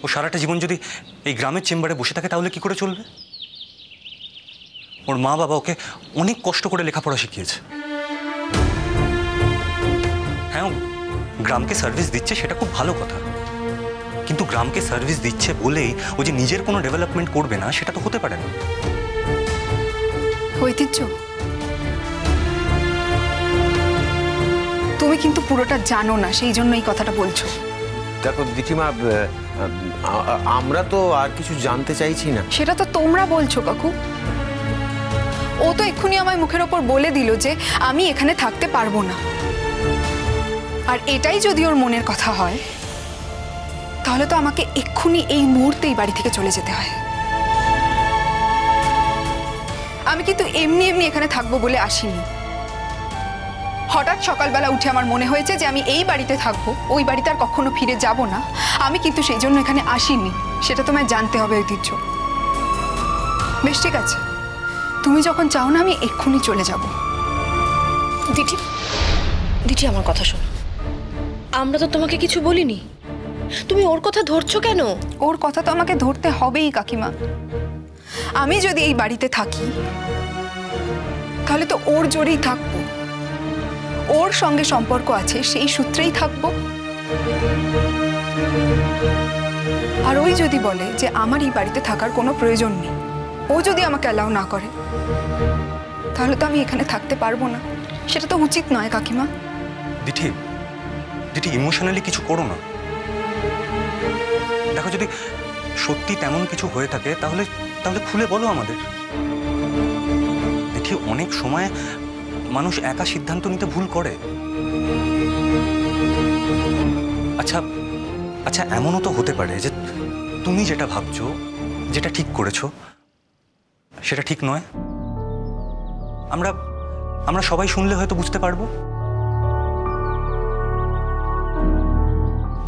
ও সারাটা জীবন যদি এই গ্রামের চেম্বারে বসে থাকে তাহলে কি করে চলবে? ওর মা বাবা ওকে অনেক কষ্ট করে লেখাপড়া শিখিয়েছে। হ্যাঁ, গ্রামকে সার্ভিস দিচ্ছে সেটা খুব ভালো কথা, কিন্তু গ্রামকে সার্ভিস দিচ্ছে বলেই ও যে নিজের কোনো ডেভেলপমেন্ট করবে না সেটা তো হতে পারে না। ঐতিহ্য, তুমি কিন্তু পুরোটা জানো না, সেই জন্য এই কথাটা বলছো। দেখো দিঠিমা, আমরা তো আর কিছু জানতে চাইছি না। সেটা তো তোমরা বলছো কাকু। ও তো এক্ষুনি আমায় মুখের ওপর বলে দিল যে আমি এখানে থাকতে পারবো না। আর এটাই যদি ওর মনের কথা হয় তাহলে তো আমাকে এক্ষুনি এই মুহূর্তে এই বাড়ি থেকে চলে যেতে হয়। আমি কিন্তু এমনি এমনি এখানে থাকবো বলে আসিনি। হঠাৎ সকালবেলা উঠে আমার মনে হয়েছে যে আমি এই বাড়িতে থাকবো, ওই বাড়িতে আর কখনো ফিরে যাব না। আমি কিন্তু সেই জন্য এখানে আসিনি, সেটা তোমায় জানতে হবে ঐতিহ্য। বেশ ঠিক আছে, তুমি যখন চাও না আমি এক্ষুনি চলে যাব। দিঠি, দিঠি আমার কথা শোনো, আমরা তো তোমাকে কিছু বলিনি, তুমি ওর কথা ধরছো কেন? ওর কথা তো আমাকে ধরতে হবেই কাকিমা। আমি যদি এই বাড়িতে থাকি তাহলে তো ওর জোরেই থাকবো, ওর সঙ্গে সম্পর্ক আছে সেই সূত্রেই থাকবো। আর ওই যদি বলে যে আমার এই বাড়িতে থাকার কোনো প্রয়োজন নেই, ও যদি আমাকে অ্যালাউ না করে, তাহলে তো আমি এখানে থাকতে পারবো না। সেটা তো উচিত নয় কাকিমা। দিঠি, দিঠি ইমোশনালি কিছু করো না। দেখো, যদি সত্যি তেমন কিছু হয়ে থাকে তাহলে তাহলে খুলে বলো আমাদের। দিঠি, অনেক সময় মানুষ একা সিদ্ধান্ত নিতে ভুল করে। আচ্ছা আচ্ছা, এমনও তো হতে পারে যে তুমি যেটা ভাবছো, যেটা ঠিক করেছো, সেটা ঠিক নয়। আমরা আমরা সবাই শুনলে হয়তো বুঝতে পারবো।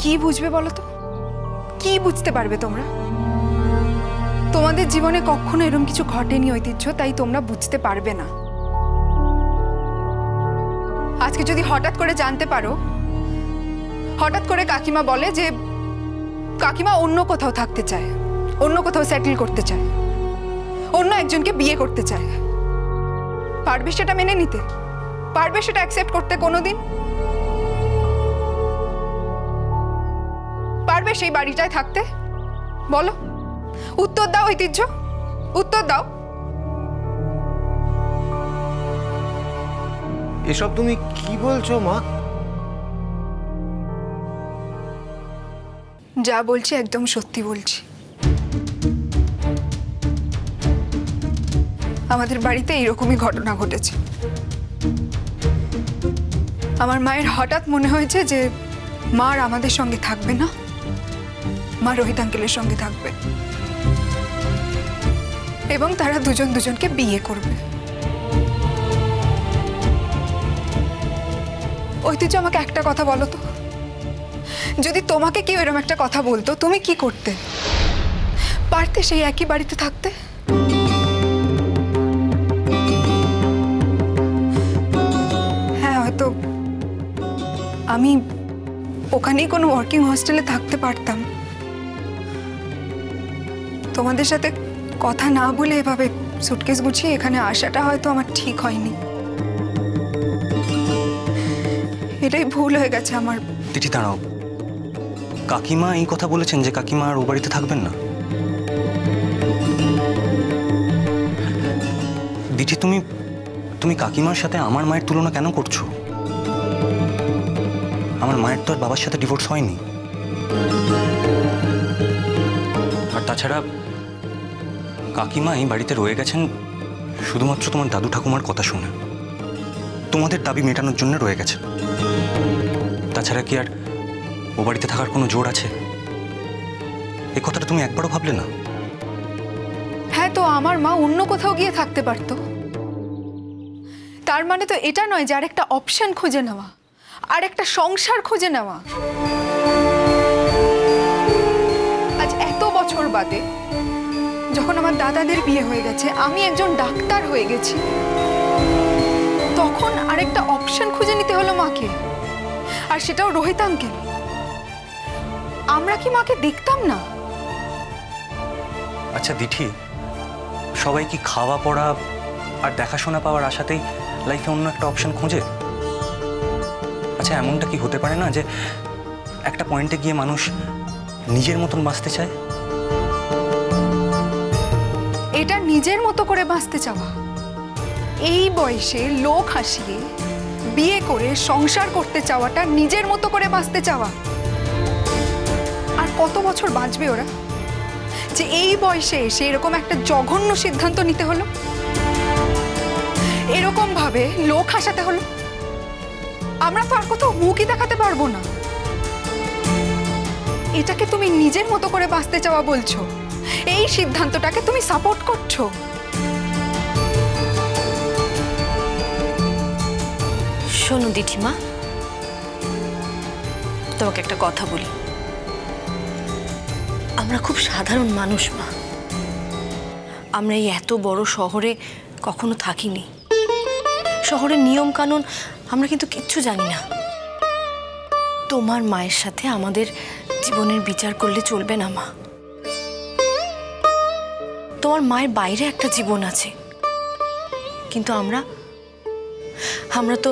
কি বুঝবে বলো তো? কি বুঝতে পারবে তোমরা? তোমাদের জীবনে কখনো এরকম কিছু ঘটেনি ঐতিহ্য, তাই তোমরা বুঝতে পারবে না। আজকে যদি হঠাৎ করে জানতে পারো, হঠাৎ করে কাকিমা বলে যে কাকিমা অন্য কোথাও থাকতে চায়, অন্য কোথাও সেটেল করতে চায়, অন্য একজনকে বিয়ে করতে চায়, পারবে সেটা মেনে নিতে? পারবে সেটা অ্যাকসেপ্ট করতে কোনোদিন? পারবে সেই বাড়িটায় থাকতে? বলো, উত্তর দাও ঐতিহ্য, উত্তর দাও। এসব তুমি কি বলছো মা? যা বলছি একদম সত্যি বলছি। আমাদের বাড়িতে এইরকমই ঘটনা ঘটেছে। আমার মায়ের হঠাৎ মনে হয়েছে যে মা আর আমাদের সঙ্গে থাকবে না, মা রোহিত আঙ্কেলের সঙ্গে থাকবে এবং তারা দুজন দুজনকে বিয়ে করবে। ঐতিহ্য, আমাকে একটা কথা বলো তো, যদি তোমাকে কেউ এরকম একটা কথা বলতো তুমি কি করতে? পারতে সেই একই বাড়িতে থাকতে? হ্যাঁ, হয়তো আমি ওখানেই কোনো ওয়ার্কিং হস্টেলে থাকতে পারতাম। তোমাদের সাথে কথা না বলে এভাবে সুটকেস গুছিয়ে এখানে আসাটা হয়তো আমার ঠিক হয়নি। এটাই ভুল হয়ে গেছে আমার। দিঠি দাঁড়াও, কাকিমা এই কথা বলেছেন যে কাকিমা আর ও বাড়িতে থাকবেন না? দিঠি, তুমি তুমি কাকিমার সাথে আমার মায়ের তুলনা কেন করছো? আমার মায়ের তো আর বাবার সাথে ডিভোর্স হয়নি। আর তাছাড়া কাকিমা এই বাড়িতে রয়ে গেছেন শুধুমাত্র তোমার দাদু ঠাকুমার কথা শুনে, তোমাদের দাবি মেটানোর জন্য রয়ে গেছেন। তাছাড়া কি আর ও বাড়িতে থাকার কোনো জোর আছে? এই কথাটা তুমি একবারও ভাবলে না? হ্যাঁ, তো আমার মা অন্য কোথাও গিয়ে থাকতে পারতো। তার মানে তো এটা নয় যে আরেকটা অপশন খুঁজে নেওয়া, আর একটা সংসার খুঁজে নেওয়া। আজ এত বছর বাদে যখন আমার দাদাদের বিয়ে হয়ে গেছে, আমি একজন ডাক্তার হয়ে গেছি, তখন আরেকটা অপশন খুঁজে নিতে হলো মাকে, আর সেটাও রোহিত আঙ্কেল। আমরা কি মাকে দেখতাম না? আচ্ছা দিঠি, সবাই কি খাওয়া পড়া আর দেখাশোনা পাওয়ার আশাতেই লাইফে অন্য একটা অপশন খোঁজে? আচ্ছা এমনটা কি হতে পারে না যে একটা পয়েন্টে গিয়ে মানুষ নিজের মতন বাঁচতে চায়? এটা নিজের মতো করে বাঁচতে চাওয়া? এই বয়সে লোক হাসিয়ে বিয়ে করে সংসার করতে চাওয়াটা নিজের মতো করে বাঁচতে চাওয়া? আর কত বছর বাঁচবে ওরা, যে এই বয়সে এসে এরকম একটা জঘন্য সিদ্ধান্ত নিতে হলো, এরকম ভাবে লোক হাসাতে হলো? আমরা তো আর কোথাও মুখই দেখাতে পারবো না। এটাকে তুমি নিজের মতো করে বাঁচতে চাওয়া বলছো? এই সিদ্ধান্তটাকে তুমি সাপোর্ট করছো? শোনো দিঠিমা, তোমাকে একটা কথা বলি। আমরা খুব সাধারণ মানুষ মা। আমরা এই এত বড় শহরে কখনো থাকিনি। শহরের নিয়ম কানুন আমরা কিন্তু কিচ্ছু জানি না। তোমার মায়ের সাথে আমাদের জীবনের বিচার করলে চলবে না মা। তোমার মায়ের বাইরে একটা জীবন আছে, কিন্তু আমরা তো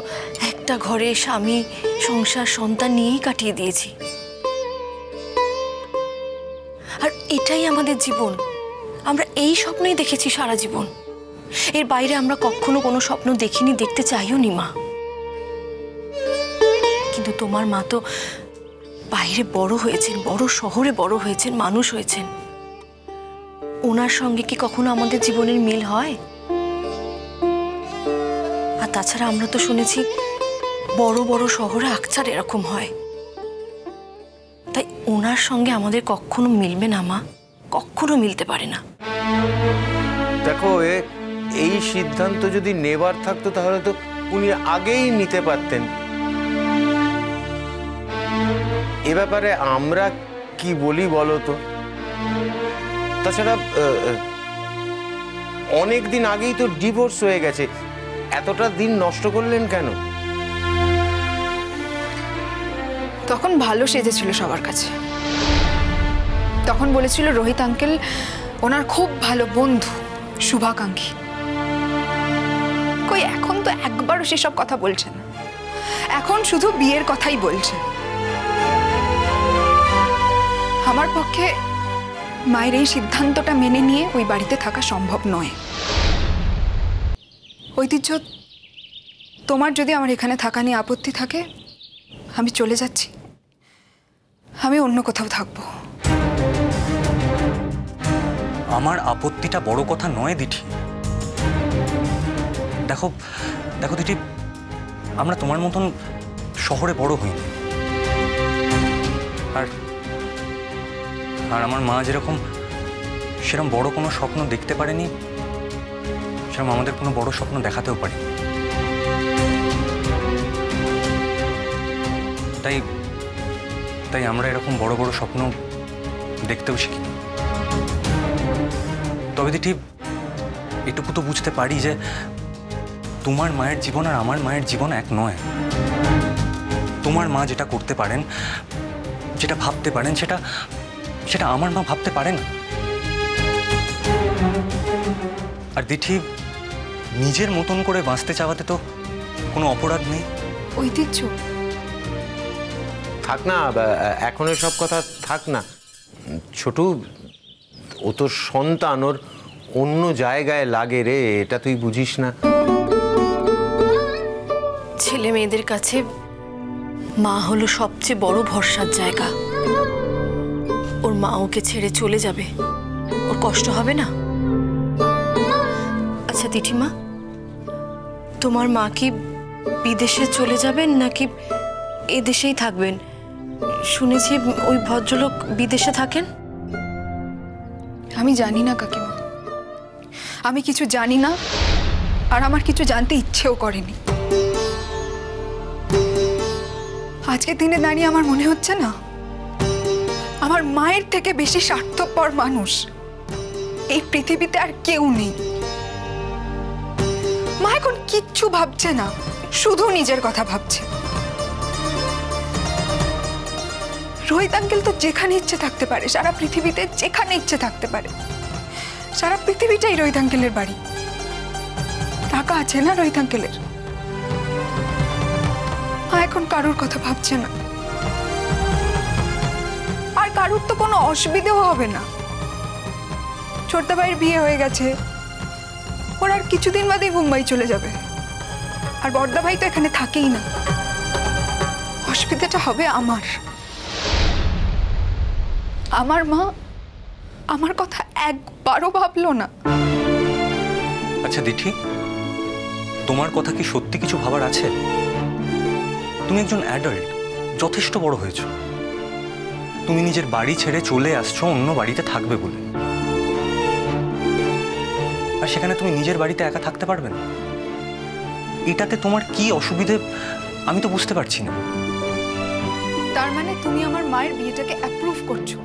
একটা ঘরে স্বামী, সংসার, সন্তান নিয়েই কাটিয়ে দিয়েছি। আর এটাই আমাদের জীবন। আমরা এই স্বপ্নই দেখেছি সারা জীবন। এর বাইরে আমরা কখনো কোনো স্বপ্ন দেখিনি, দেখতে চাইও নি মা। কিন্তু তোমার মা তো বাইরে বড় হয়েছেন, বড় শহরে বড় হয়েছেন, মানুষ হয়েছেন। ওনার সঙ্গে কি কখনো আমাদের জীবনের মিল হয়? আর তাছাড়া আমরা তো শুনেছি বড় বড় শহরে আকছার এরকম হয়। তাই ওনার সঙ্গে আমাদের কখনো মিলবে না মা, কখনো মিলতে পারে না। দেখো, এই সিদ্ধান্ত যদি নেবার থাকতো তাহলে তো উনি আগেই নিতে পারতেন। এ ব্যাপারে আমরা কি বলি বলো তো? তাছাড়া অনেক দিন আগেই তো ডিভোর্স হয়ে গেছে, এতটা দিন নষ্ট করলেন কেন? তখন ভালো সেজেছিল সবার কাছে। তখন বলেছিল রোহিত আঙ্কেল ওনার খুব ভালো বন্ধু, শুভাকাঙ্ক্ষী। কই এখন তো একবারও সেসব কথা বলছে না। এখন শুধু বিয়ের কথাই বলছে। আমার পক্ষে মায়ের এই সিদ্ধান্তটা মেনে নিয়ে ওই বাড়িতে থাকা সম্ভব নয়। ঐতিহ্য, তোমার যদি আমার এখানে থাকা নিয়ে আপত্তি থাকে, আমি চলে যাচ্ছি। আমি অন্য কোথাও থাকবো। আমার আপত্তিটা বড় কথা নয় দিঠি। দেখো দেখো দিঠি, আমরা তোমার মতন শহরে বড় হইনি। আর আমার মা যেরকম সেরকম বড় কোনো স্বপ্ন দেখতে পারেনি, সেরকম আমাদের কোনো বড় স্বপ্ন দেখাতেও পারি। তাই তাই আমরা এরকম বড় বড় স্বপ্ন দেখতেও শিখিনি। তবে দিঠি এটুকু তো বুঝতে পারি যে তোমার মায়ের জীবন আর আমার মায়ের জীবন এক নয়। তোমার মা যেটা করতে পারেন, যেটা ভাবতে পারেন, সেটা সেটা আমার মা ভাবতে পারে না। আর দিঠি নিজের মতন করে বাঁচতে চাওয়াতে তো কোনো অপরাধ নেই। ঐতিহ্য, থাক না, এখন সব কথা থাক না। ছোটু, ও তোর সন্তান, ওর অন্য জায়গায় লাগে রে, এটা তুই বুঝিস না? ছেলে মেয়েদের কাছে মা হলো সবচেয়ে বড় ভরসার জায়গা। ওর মা ওকে ছেড়ে চলে যাবে, ওর কষ্ট হবে না? আচ্ছা দিঠিমা, তোমার মা কি বিদেশে চলে যাবেন নাকি এদেশেই থাকবেন? শুনেছি ওই ভদ্রলোক বিদেশে থাকেন। আমি জানি না কাকিমা, আমি কিছু জানি না, আর আমার কিছু জানতে ইচ্ছেও করেনি। আজকের দিনে দাঁড়িয়ে আমার মনে হচ্ছে না আমার মায়ের থেকে বেশি স্বার্থপর মানুষ এই পৃথিবীতে আর কেউ নেই। মা এখন কিচ্ছু ভাবছে না, শুধু নিজের কথা ভাবছে। রোহিত আঙ্কেল তো যেখানে ইচ্ছে থাকতে পারে, সারা পৃথিবীতে যেখানে ইচ্ছে থাকতে পারে, সারা পৃথিবীটাই রোহিত আঙ্কেলের বাড়ি। টাকা আছে না রোহিত আঙ্কেলের? মা এখন কারুর কথা ভাবছে না, আর কারুর তো কোনো অসুবিধেও হবে না। ছোটদা ভাইয়ের বিয়ে হয়ে গেছে, ওর আর কিছুদিন বাদেই মুম্বাই চলে যাবে, আর বড়দা ভাই তো এখানে থাকেই না। অসুবিধাটা হবে আমার। আমার মা আমার কথা একবারও ভাবলো না। আচ্ছা দিঠি, তোমার কথা কি সত্যি কিছু ভাবার আছে? তুমি একজন অ্যাডাল্ট, যথেষ্ট বড় হয়েছো। তুমি নিজের বাড়ি ছেড়ে চলে আসছো অন্য বাড়িতে থাকবে বলে, আর সেখানে তুমি নিজের বাড়িতে একা থাকতে পারবে না। এটাতে তোমার কি অসুবিধে আমি তো বুঝতে পারছি না। তার মানে তুমি আমার মায়ের বিয়েটাকে অ্যাপ্রুভ করছো?